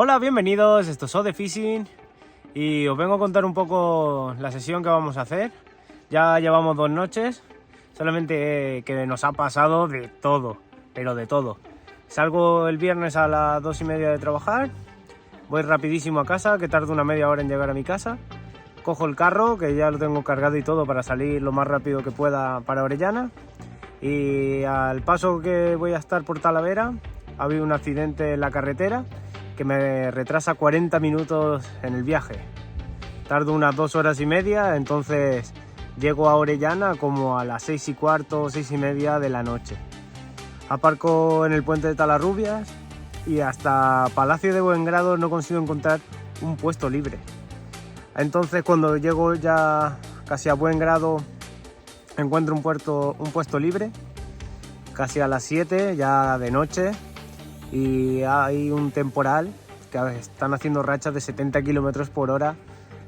Hola, bienvenidos, esto es Ode Fishing y os vengo a contar un poco la sesión que vamos a hacer. Ya llevamos 2 noches, solamente que nos ha pasado de todo, pero de todo. Salgo el viernes a las 2:30 de trabajar, voy rapidísimo a casa, que tardo una media hora en llegar a mi casa. Cojo el carro, que ya lo tengo cargado y todo para salir lo más rápido que pueda para Orellana. Y al paso que voy a estar por Talavera, ha habido un accidente en la carretera que me retrasa 40 minutos en el viaje. Tardo unas 2 horas y media, entonces llego a Orellana como a las 6:15, 6:30 de la noche. Aparco en el puente de Talarrubias y hasta Palacio de Buengrado no consigo encontrar un puesto libre. Entonces cuando llego ya casi a Buengrado encuentro un puesto libre, casi a las 7 ya de noche, y hay un temporal que están haciendo rachas de 70 km por hora.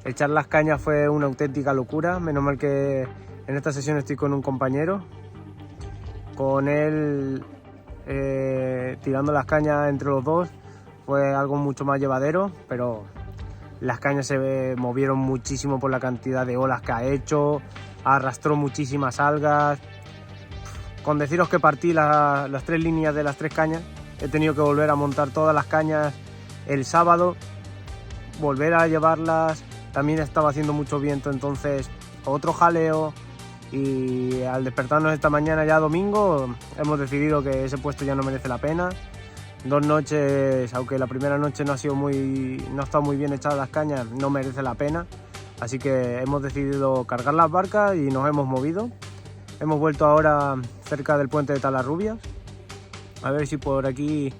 Echar las cañas fue una auténtica locura, menos mal que en esta sesión estoy con un compañero, con él tirando las cañas entre los dos fue algo mucho más llevadero, pero las cañas se movieron muchísimo por la cantidad de olas que ha hecho, arrastró muchísimas algas. Con deciros que partí las 3 líneas de las 3 cañas, he tenido que volver a montar todas las cañas el sábado, volver a llevarlas, también estaba haciendo mucho viento, entonces otro jaleo, y al despertarnos esta mañana ya domingo hemos decidido que ese puesto ya no merece la pena. 2 noches, aunque la primera noche no ha estado muy bien echadas las cañas, no merece la pena, así que hemos decidido cargar las barcas y nos hemos movido. Hemos vuelto ahora cerca del puente de Talarrubias, a ver si por aquí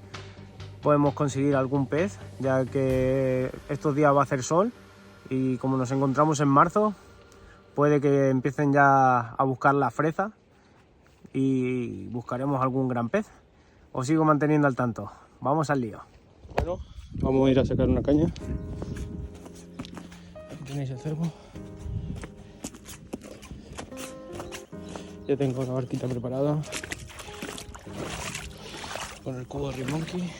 podemos conseguir algún pez, ya que estos días va a hacer sol y como nos encontramos en marzo, puede que empiecen ya a buscar la freza y buscaremos algún gran pez. Os sigo manteniendo al tanto. Vamos al lío. Bueno, vamos a ir a sacar una caña. Aquí tenéis el cervo. Ya tengo la barquita preparada con el cubo de Red Monkey,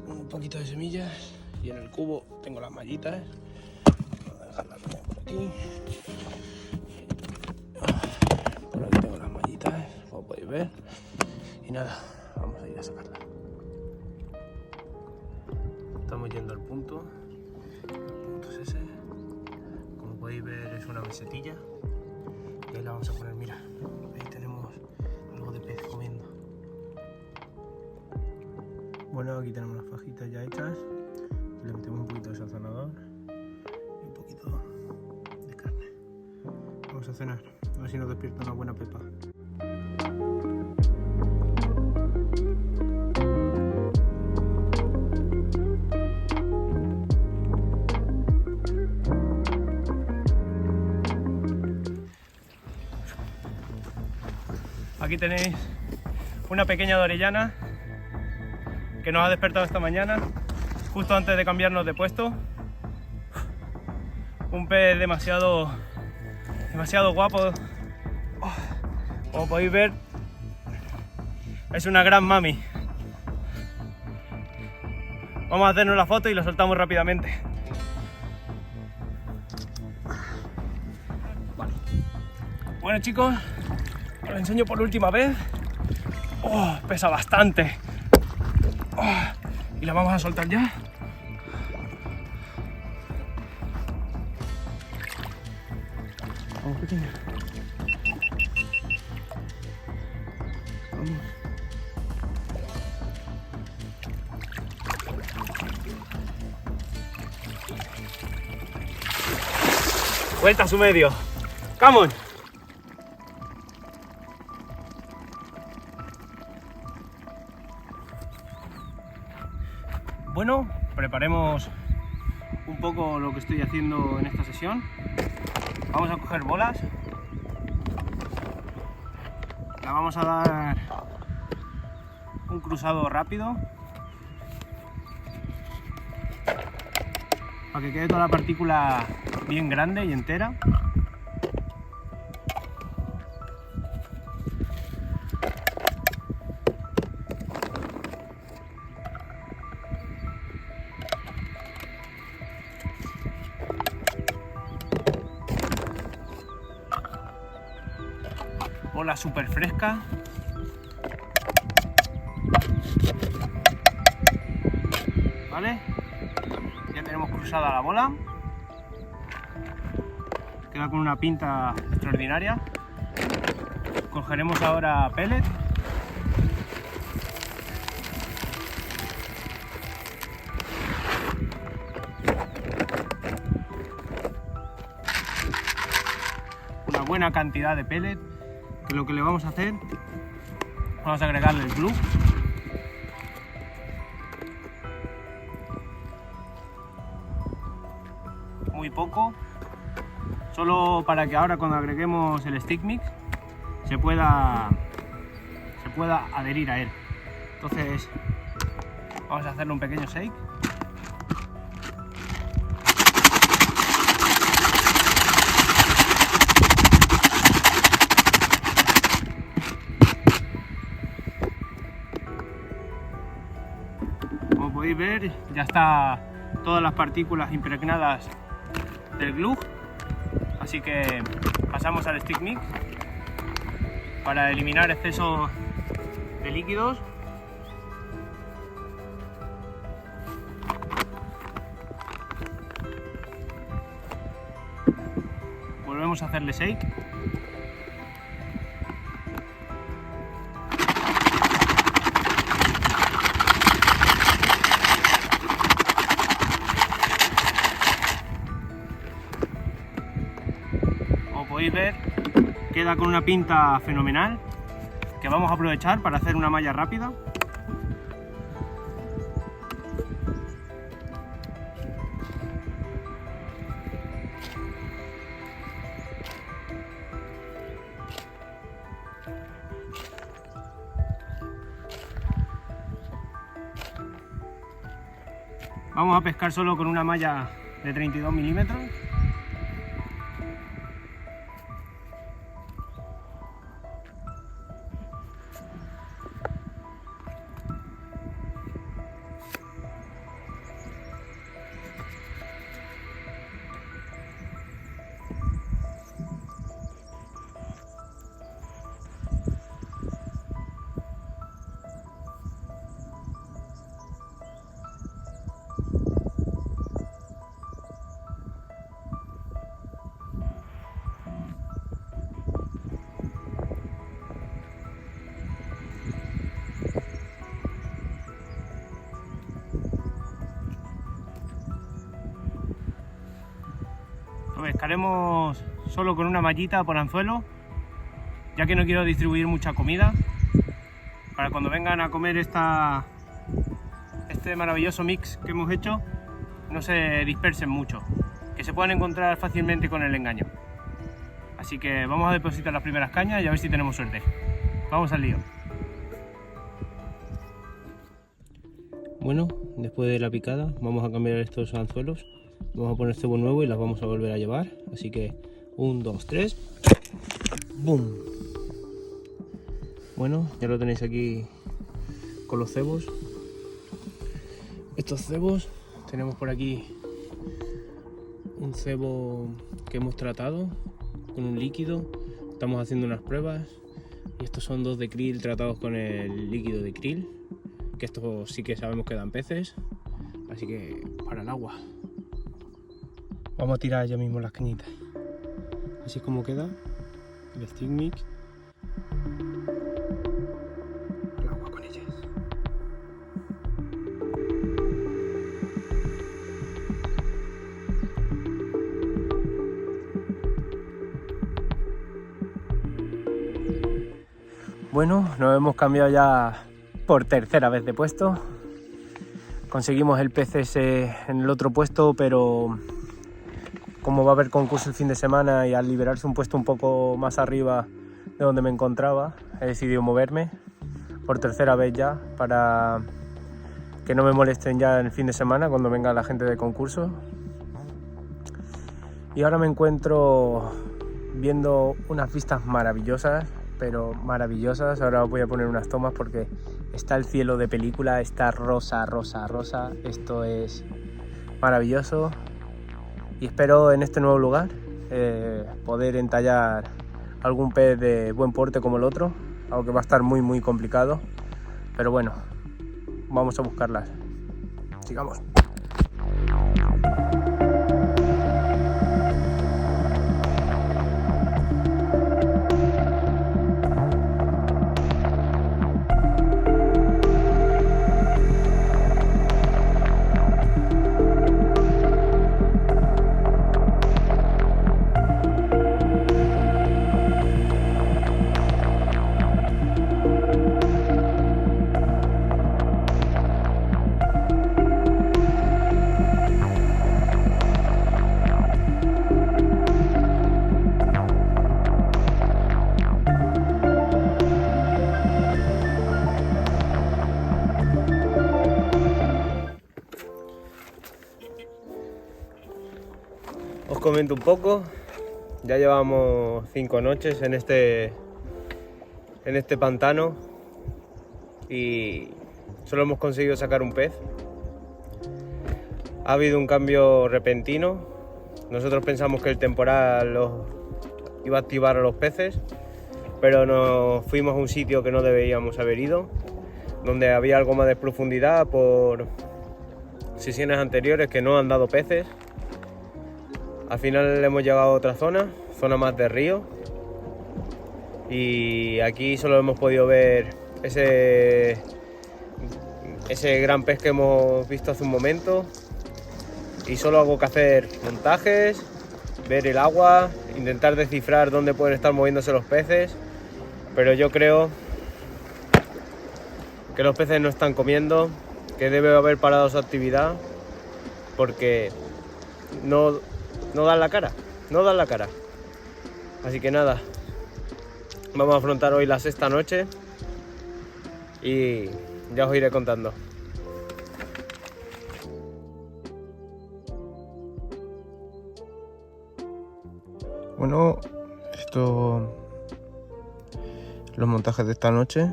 un poquito de semillas, y en el cubo tengo las mallitas. Voy a dejar la caña por aquí. Por aquí tengo las mallitas, como podéis ver. Y nada, vamos a ir a sacarla. Estamos yendo al punto. El punto es ese. Como podéis ver, es una mesetilla. Y ahí la vamos a poner, mira. Ahí tenemos algo de pez comiendo. Bueno, aquí tenemos las fajitas ya hechas. Le metemos un poquito de sazonador y un poquito de carne. Vamos a cenar, a ver si nos despierta una buena pepa. Aquí tenéis una pequeña de Orellana que nos ha despertado esta mañana, justo antes de cambiarnos de puesto. Un pez demasiado guapo. Como podéis ver, es una gran mami. Vamos a hacernos la foto y lo soltamos rápidamente. Vale. Bueno, chicos, os lo enseño por última vez. Pesa bastante. Y la vamos a soltar ya. Vamos, pequeña. Vamos. Vuelta a su medio. Come on. Bueno, preparemos un poco lo que estoy haciendo en esta sesión. Vamos a coger bolas. La vamos a dar un cruzado rápido para que quede toda la partícula bien grande y entera. bola súper fresca. ¿Vale? Ya tenemos cruzada la bola. Queda con una pinta extraordinaria. Cogeremos ahora pellet. Una buena cantidad de pellet, que lo que le vamos a hacer, vamos a agregarle el glue. Muy poco, solo para que ahora cuando agreguemos el stick mix se pueda adherir a él. Entonces vamos a hacerle un pequeño shake. Como podéis ver, ya está todas las partículas impregnadas del glue, así que pasamos al stick mix para eliminar exceso de líquidos. Volvemos a hacerle shake. Como podéis ver, queda con una pinta fenomenal que vamos a aprovechar para hacer una malla rápida. Vamos a pescar solo con una malla de 32 milímetros. Lo pescaremos solo con una mallita por anzuelo, ya que no quiero distribuir mucha comida, para cuando vengan a comer este maravilloso mix que hemos hecho, no se dispersen mucho, que se puedan encontrar fácilmente con el engaño. Así que vamos a depositar las primeras cañas y a ver si tenemos suerte. Vamos al lío. Bueno, después de la picada vamos a cambiar estos anzuelos, vamos a poner cebo nuevo y las vamos a volver a llevar. Así que 1, 2, 3, ¡boom! Bueno, ya lo tenéis aquí con los cebos. Estos cebos, tenemos por aquí un cebo que hemos tratado con un líquido, estamos haciendo unas pruebas, y estos son 2 de krill tratados con el líquido de krill, que estos sí que sabemos que dan peces, así que para el agua. Vamos a tirar ya mismo las cañitas. Así es como queda el stick mix. Al agua con ellas. Bueno, nos hemos cambiado ya por tercera vez de puesto. Conseguimos el PCS en el otro puesto, pero como va a haber concurso el fin de semana y al liberarse un puesto un poco más arriba de donde me encontraba, he decidido moverme por tercera vez ya, para que no me molesten ya en el fin de semana cuando venga la gente de concurso. Y ahora me encuentro viendo unas vistas maravillosas, pero maravillosas. Ahora os voy a poner unas tomas porque está el cielo de película, está rosa, rosa, rosa. Esto es maravilloso y espero en este nuevo lugar poder entallar algún pez de buen porte como el otro, aunque va a estar muy complicado, pero bueno, vamos a buscarlas. Sigamos. Os comento un poco, ya llevamos 5 noches en este pantano y solo hemos conseguido sacar un pez. Ha habido un cambio repentino, nosotros pensamos que el temporal iba a activar a los peces, pero nos fuimos a un sitio que no debíamos haber ido, donde había algo más de profundidad por sesiones anteriores que no han dado peces. Al final hemos llegado a otra zona más de río, y aquí solo hemos podido ver ese gran pez que hemos visto hace un momento, y solo hago que hacer montajes, ver el agua, intentar descifrar dónde pueden estar moviéndose los peces, pero yo creo que los peces no están comiendo, que debe haber parado su actividad porque no dan la cara, Así que nada, vamos a afrontar hoy la 6ª noche y ya os iré contando. Bueno, los montajes de esta noche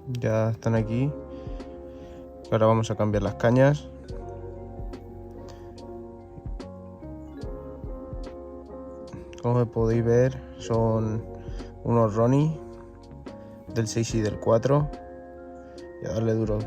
ya están aquí. Ahora vamos a cambiar las cañas. Como podéis ver, son unos Ronnie del 6 y del 4, y a darle duro.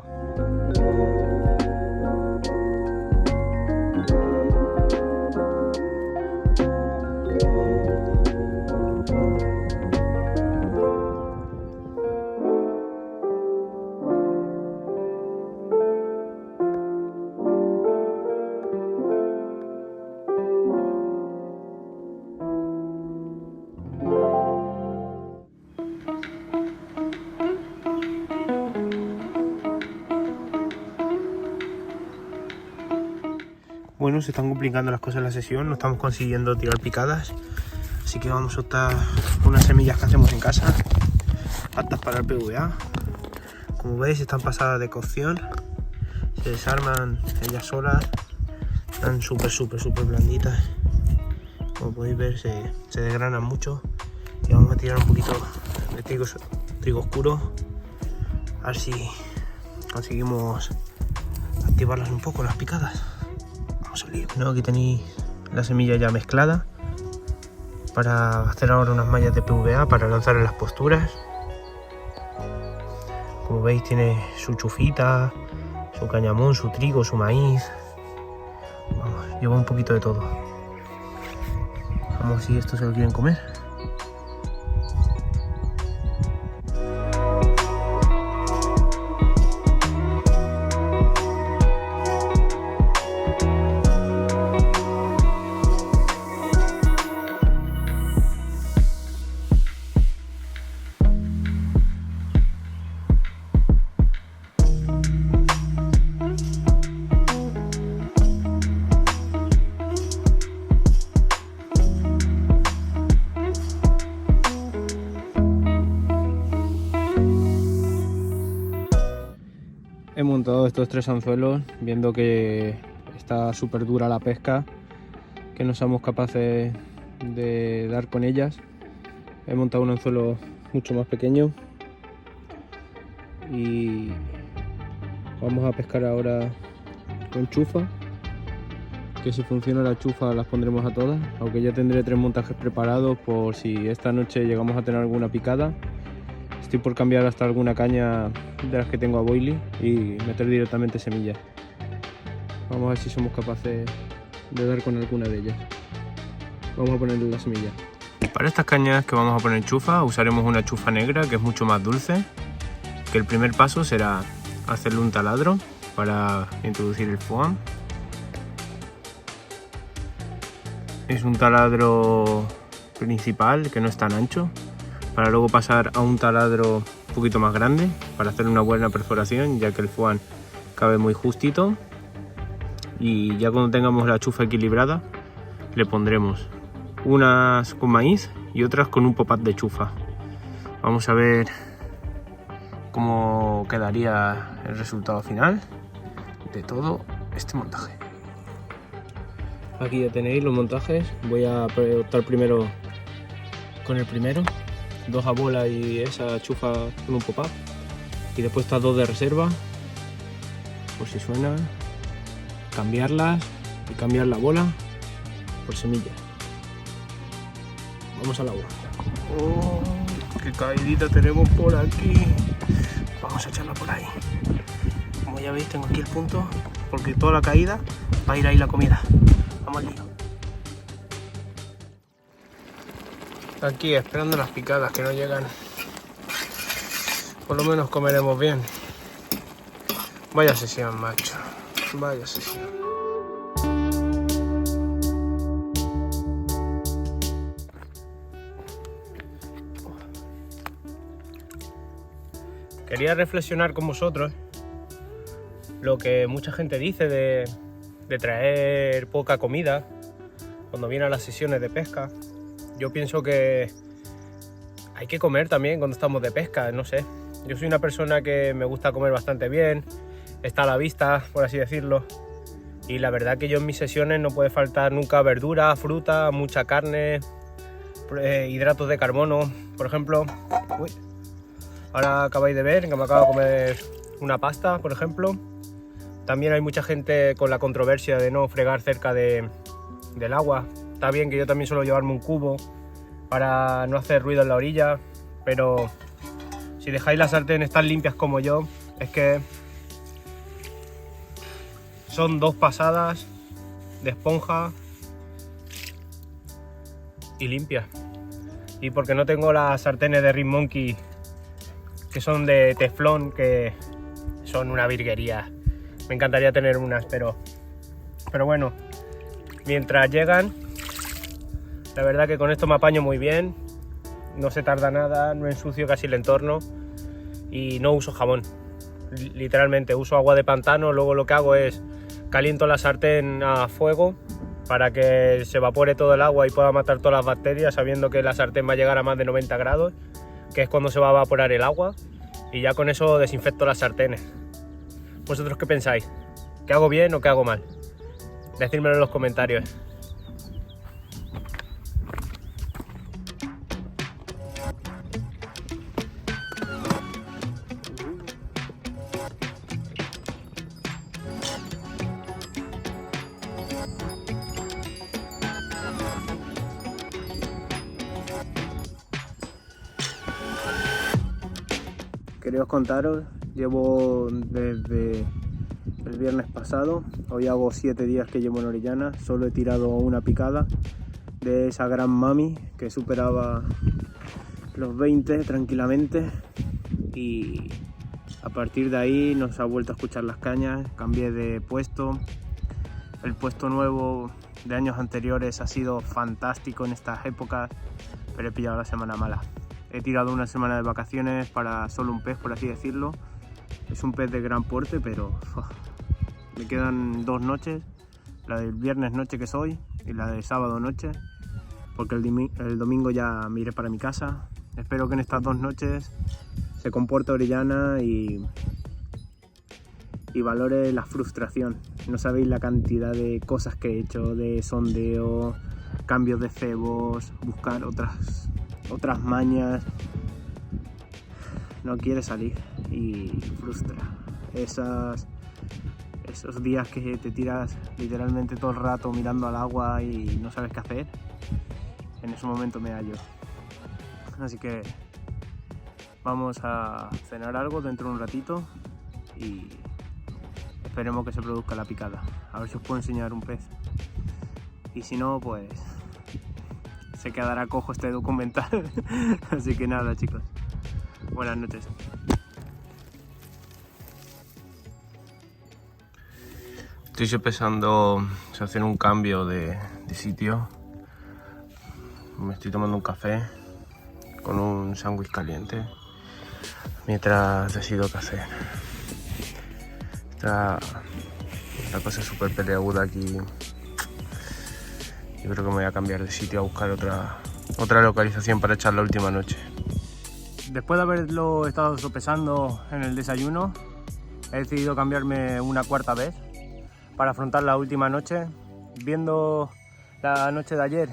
Bueno, se están complicando las cosas en la sesión, no estamos consiguiendo tirar picadas, así que vamos a optar unas semillas que hacemos en casa, aptas para el PVA. Como veis, están pasadas de cocción, se desarman ellas solas, están súper blanditas. Como podéis ver, se desgranan mucho, y vamos a tirar un poquito de trigo oscuro, a ver si conseguimos activarlas un poco las picadas. No, aquí tenéis la semilla ya mezclada para hacer ahora unas mallas de PVA para lanzar en las posturas. Como veis, tiene su chufita, su cañamón, su trigo, su maíz. Vamos, lleva un poquito de todo. Vamos, si esto se lo quieren comer. He montado estos 3 anzuelos viendo que está súper dura la pesca, que no somos capaces de dar con ellas. He montado un anzuelo mucho más pequeño y vamos a pescar ahora con chufa, que si funciona la chufa las pondremos a todas, aunque ya tendré 3 montajes preparados por si esta noche llegamos a tener alguna picada. Estoy por cambiar hasta alguna caña de las que tengo a boilie y meter directamente semillas. Vamos a ver si somos capaces de dar con alguna de ellas. Vamos a ponerle la semilla. Para estas cañas que vamos a poner chufa, usaremos una chufa negra que es mucho más dulce. Que el primer paso será hacerle un taladro para introducir el foam. Es un taladro principal que no es tan ancho, para luego pasar a un taladro un poquito más grande para hacer una buena perforación, ya que el foam cabe muy justito. Y ya cuando tengamos la chufa equilibrada, le pondremos unas con maíz y otras con un pop-up de chufa. Vamos a ver cómo quedaría el resultado final de todo este montaje. Aquí ya tenéis los montajes. Voy a optar primero con el primero, 2 a bola y esa chufa con un pop-up, y después estas 2 de reserva por si suena, cambiarlas y cambiar la bola por semillas. Vamos al agua. ¡Oh! ¡Qué caidita tenemos por aquí! Vamos a echarla por ahí. Como ya veis, tengo aquí el punto, porque toda la caída va a ir ahí la comida. Vamos al lío. Aquí esperando las picadas que no llegan. Por lo menos comeremos bien. Vaya sesión, macho. Vaya sesión. Quería reflexionar con vosotros lo que mucha gente dice de traer poca comida cuando vienen a las sesiones de pesca. Yo pienso que hay que comer también cuando estamos de pesca, no sé. Yo soy una persona que me gusta comer bastante bien, está a la vista, por así decirlo. Y la verdad que yo en mis sesiones no puede faltar nunca verdura, fruta, mucha carne, hidratos de carbono. Por ejemplo, ahora acabáis de ver que me acabo de comer una pasta, por ejemplo. También hay mucha gente con la controversia de no fregar cerca del agua. Está bien que yo también suelo llevarme un cubo para no hacer ruido en la orilla, pero si dejáis las sartenes tan limpias como yo, es que son 2 pasadas de esponja y limpias. Y porque no tengo las sartenes de Ring Monkey, que son de teflón, que son una virguería. Me encantaría tener unas, pero bueno, mientras llegan, la verdad que con esto me apaño muy bien. No se tarda nada, no ensucio casi el entorno y no uso jabón. Literalmente uso agua de pantano. Luego lo que hago es caliento la sartén a fuego para que se evapore todo el agua y pueda matar todas las bacterias, sabiendo que la sartén va a llegar a más de 90 grados, que es cuando se va a evaporar el agua, y ya con eso desinfecto las sartenes. ¿Vosotros qué pensáis? ¿Que hago bien o que hago mal? Decídmelo en los comentarios. Quería contaros, llevo desde el viernes pasado, hoy hago 7 días que llevo en Orellana, solo he tirado una picada de esa gran mami que superaba los 20 tranquilamente, y a partir de ahí nos ha vuelto a escuchar las cañas. Cambié de puesto, el puesto nuevo de años anteriores ha sido fantástico en estas épocas, pero he pillado la semana mala. He tirado una semana de vacaciones para solo un pez, por así decirlo. Es un pez de gran porte, pero me quedan 2 noches, la del viernes noche que soy y la de sábado noche, porque el domingo ya me iré para mi casa. Espero que en estas 2 noches se comporte Orellana y valore la frustración. No sabéis la cantidad de cosas que he hecho, de sondeo, cambios de cebos, buscar otras mañas. No quiere salir y frustra. esos días que te tiras literalmente todo el rato mirando al agua y no sabes qué hacer, en ese momento me hallo. Así que vamos a cenar algo dentro de un ratito y esperemos que se produzca la picada. A ver si os puedo enseñar un pez. Y si no, pues se quedará cojo este documental. Así que nada, chicos. Buenas noches. Estoy pensando hacer un cambio de sitio. Me estoy tomando un café con un sándwich caliente mientras decido qué hacer. Está la cosa súper peleaguda aquí. Yo creo que me voy a cambiar de sitio a buscar otra localización para echar la última noche. Después de haberlo estado sopesando en el desayuno, he decidido cambiarme una cuarta vez para afrontar la última noche. Viendo la noche de ayer,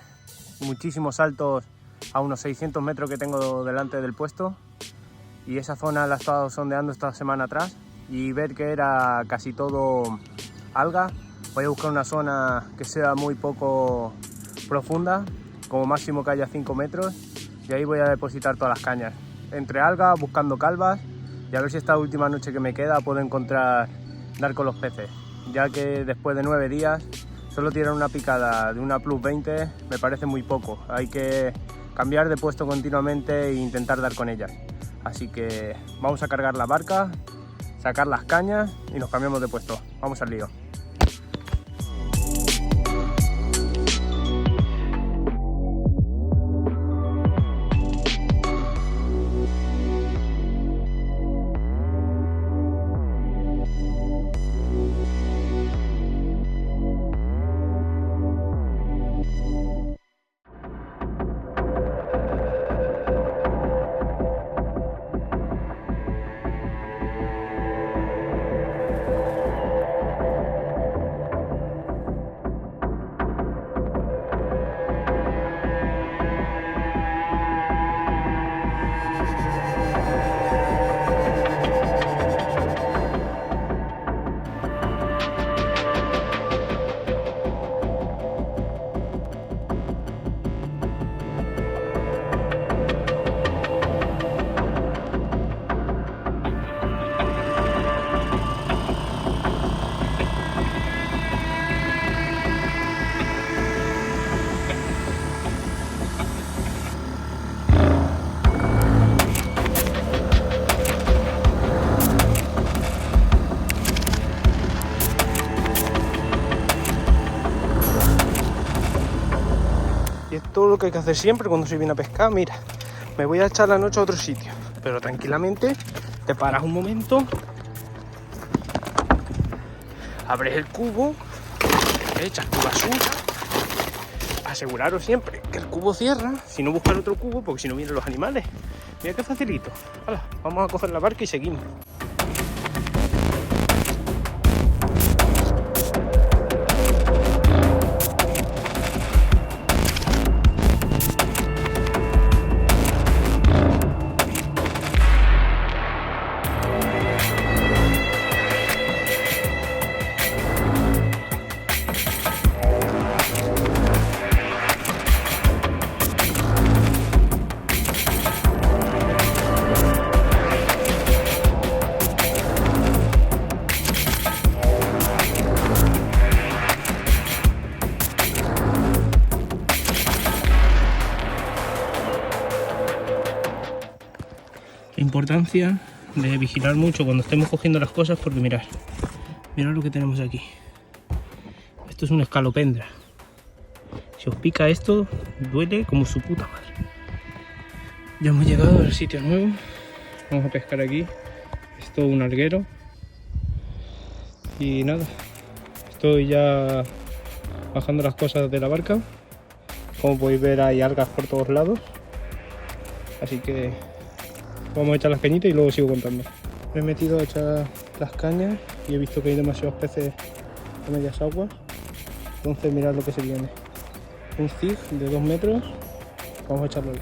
muchísimos saltos a unos 600 metros que tengo delante del puesto, y esa zona la he estado sondeando esta semana atrás, y ver que era casi todo alga. Voy a buscar una zona que sea muy poco profunda, como máximo que haya 5 metros, y ahí voy a depositar todas las cañas. Entre algas, buscando calvas, y a ver si esta última noche que me queda puedo dar con los peces, ya que después de 9 días solo tirar una picada de una plus 20 me parece muy poco. Hay que cambiar de puesto continuamente e intentar dar con ellas. Así que vamos a cargar la barca, sacar las cañas y nos cambiamos de puesto. Vamos al lío. Y es todo lo que hay que hacer siempre cuando se viene a pescar. Mira, me voy a echar la noche a otro sitio, pero tranquilamente te paras un momento, abres el cubo, echas tu basura. Aseguraros siempre que el cubo cierra, si no buscar otro cubo, porque si no vienen los animales. Mira qué facilito. Hala, vamos a coger la barca y seguimos. Importancia de vigilar mucho cuando estemos cogiendo las cosas, porque mirad lo que tenemos aquí. Esto es una escalopendra. Si os pica esto, duele como su puta madre. Ya hemos llegado al sitio nuevo. Vamos a pescar aquí. Es todo un alguero. Y nada, estoy ya bajando las cosas de la barca. Como podéis ver, hay algas por todos lados. Así que vamos a echar las cañitas y luego sigo contando. Me he metido a echar las cañas y he visto que hay demasiados peces a medias aguas. Entonces mirad lo que se viene. Un zig de 2 metros. Vamos a echarlo ahí.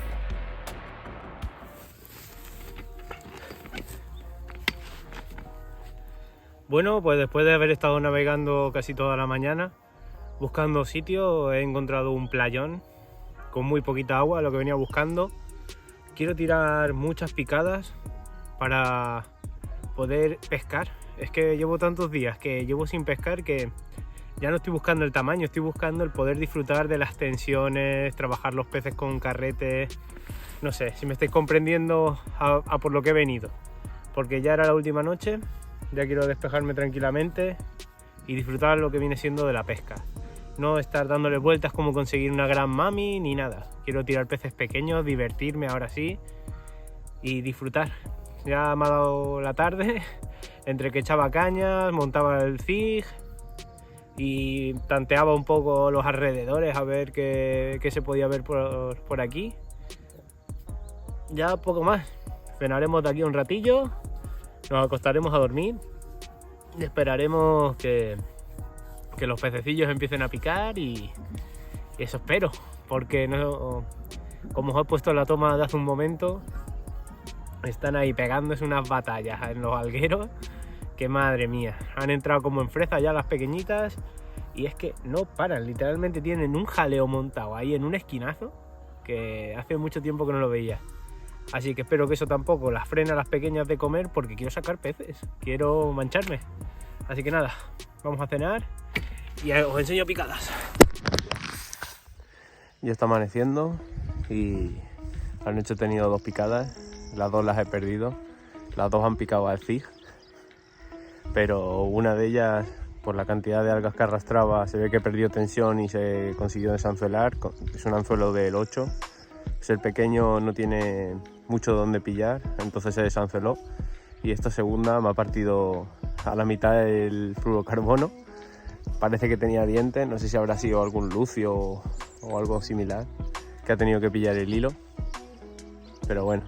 Bueno, pues después de haber estado navegando casi toda la mañana, buscando sitio, he encontrado un playón con muy poquita agua, lo que venía buscando. Quiero tirar muchas picadas para poder pescar. Es que llevo tantos días que llevo sin pescar que ya no estoy buscando el tamaño, estoy buscando el poder disfrutar de las tensiones, trabajar los peces con carretes. No sé, si me estáis comprendiendo a por lo que he venido. Porque ya era la última noche, ya quiero despejarme tranquilamente y disfrutar lo que viene siendo de la pesca. No estar dándole vueltas como conseguir una gran mami ni nada. Quiero tirar peces pequeños, divertirme ahora sí y disfrutar. Ya me ha dado la tarde, entre que echaba cañas, montaba el zig y tanteaba un poco los alrededores a ver qué se podía ver por aquí. Ya poco más. Cenaremos de aquí un ratillo, nos acostaremos a dormir y esperaremos que los pececillos empiecen a picar y eso espero, porque no, como os he puesto en la toma de hace un momento, están ahí pegándose unas batallas en los algueros que madre mía, han entrado como en freza ya las pequeñitas y es que no paran, literalmente tienen un jaleo montado ahí en un esquinazo que hace mucho tiempo que no lo veía. Así que espero que eso tampoco las frene a las pequeñas de comer porque quiero sacar peces, quiero mancharme. Así que nada, vamos a cenar y os enseño picadas. Ya está amaneciendo y anoche he tenido 2 picadas, las 2 las he perdido, las 2 han picado al zig, pero una de ellas, por la cantidad de algas que arrastraba, se ve que perdió tensión y se consiguió desanzuelar. Es un anzuelo del 8, el pequeño no tiene mucho donde pillar, entonces se desanzueló. Y esta segunda me ha partido a la mitad el fluorocarbono. Parece que tenía dientes, no sé si habrá sido algún lucio o algo similar, que ha tenido que pillar el hilo. Pero bueno,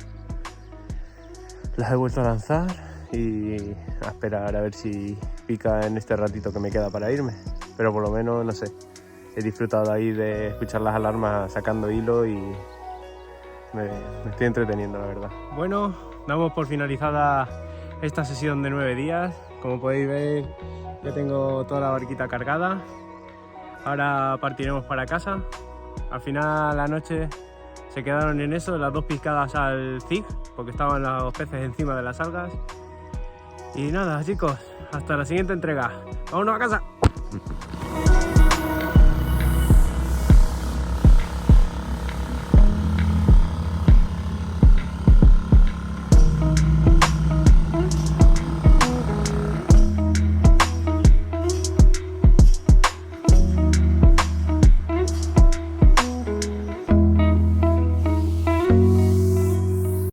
las he vuelto a lanzar y a esperar a ver si pica en este ratito que me queda para irme. Pero por lo menos, no sé, he disfrutado ahí de escuchar las alarmas sacando hilo y me estoy entreteniendo, la verdad. Bueno, damos por finalizada esta sesión de 9 días. Como podéis ver, ya tengo toda la barquita cargada. Ahora partiremos para casa. Al final, la noche se quedaron en eso, las 2 picadas al zig, porque estaban los peces encima de las algas. Y nada, chicos, hasta la siguiente entrega. ¡Vámonos a casa!